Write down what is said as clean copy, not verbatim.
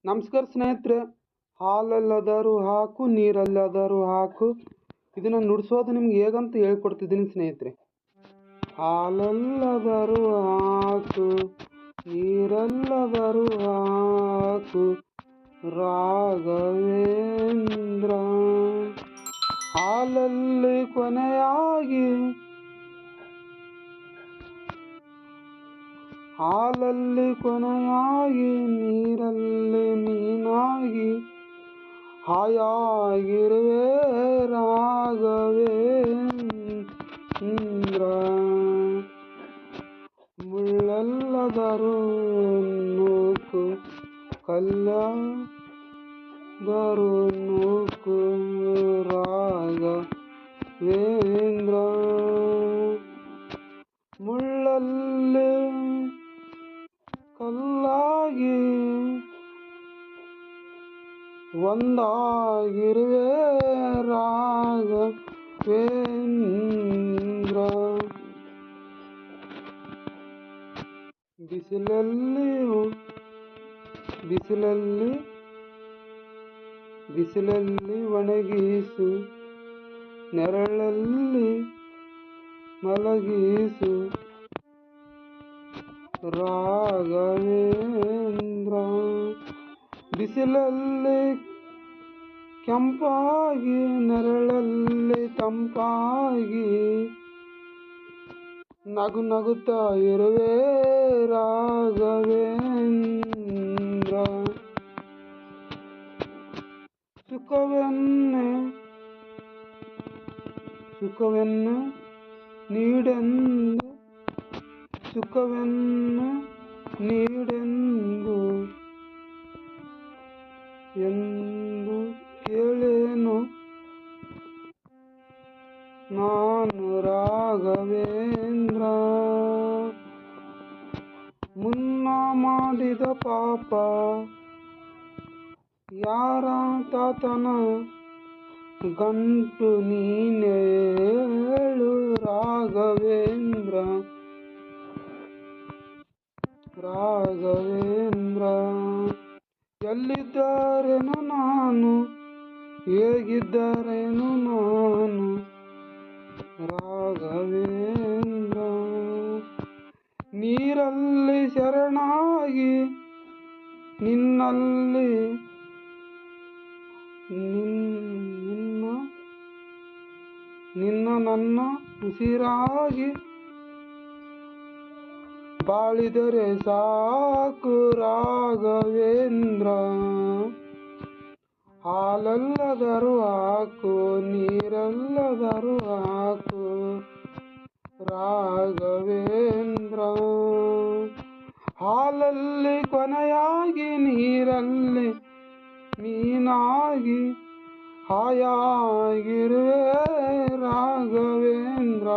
ನಮಸ್ಕಾರ ಸ್ನೇಹಿತರೆ. ಹಾಲಲ್ಲಾದರೂ ಹಾಕು, ನೀರಲ್ಲಾದರೂ ಹಾಕು. ಇದನ್ನು ನುಡಿಸೋದು ನಿಮ್ಗೆ ಹೇಗಂತ ಹೇಳ್ಕೊಡ್ತಿದ್ದೀನಿ ಸ್ನೇಹಿತರೆ. ಹಾಲಲ್ಲಾದರೂ ಹಾಕು, ನೀರಲ್ಲಾದರೂ ಹಾಕು, ರಾಘವೇಂದ್ರ. ಹಾಲಲ್ಲಿ ಕೊನೆಯಾಗಿ, ಹಾಲಲ್ಲಿ ಕೊನೆಯಾಗಿ, ನೀರಲ್ಲಿ ಮೀನಾಗಿ, ಹಾಯಾಗಿರುವೆ ರಾಘವೇಂದ್ರ. ಮುಳ್ಳಲ್ಲದರೂ ನೂಕು, ಕಲ್ಲಾದರೂ ನೂಕು, ರಾಘವೇಂದ್ರ. ಮುಳ್ಳಲ್ಲಿ ಕಲ್ಲಾಗಿ ಒಂದಾಗಿರುವೆ ರಾಘವೇಂದ್ರ. ಬಿಸಿಲಲ್ಲಿ ಒಣಗಿಸು, ನೆರಳಲ್ಲಿ ಮಲಗಿಸು, ರಾಘವೇಂದ್ರ. ಬಿಸಿಲಲ್ಲಿ ಕೆಂಪಾಗಿ, ನೆರಳಲ್ಲಿ ತಂಪಾಗಿ, ನಗು ನಗುತ್ತಾ ಇರುವೆ ರಾಘವೇಂದ್ರ. ಸುಖವೆನ್ನು ನೀಡೆಂದು, ಸುಖವೆನ್ನು ನೀಡೆಂದು ಎಂದು ಕೇಳೇನು ನಾನು ರಾಘವೇಂದ್ರ. ಮುನ್ನ ಮಾಡಿದ ಪಾಪ ಯಾರ ತಾತನ ಗಂಟು ನೀನೇಳು ರಾಘವೇಂದ್ರ. ರಾಘವೇಂದ್ರ. ಎಲ್ಲಿದ್ದಾರೇನು ನಾನು, ಹೇಗಿದ್ದಾರೇನು ನಾನು, ರಾಘವೇಂದ್ರ. ನೀರಲ್ಲಿ ಶರಣಾಗಿ, ನಿನ್ನಲ್ಲಿ ನಿನ್ನ ನನ್ನ ಉಸಿರಾಗಿ ಬಾಳಿದರೆ ಸಾಕು ರಾಘವೇಂದ್ರ. ಹಾಲಲ್ಲದರೂ ಹಾಕು, ನೀರಲ್ಲದರೂ ಹಾಕು, ರಾಘವೇಂದ್ರ. ಹಾಲಲ್ಲಿ ಕೊನೆಯಾಗಿ, ನೀರಲ್ಲಿ ಮೀನಾಗಿ, ಹಾಯಾಗಿರುವೆ ರಾಘವೇಂದ್ರ.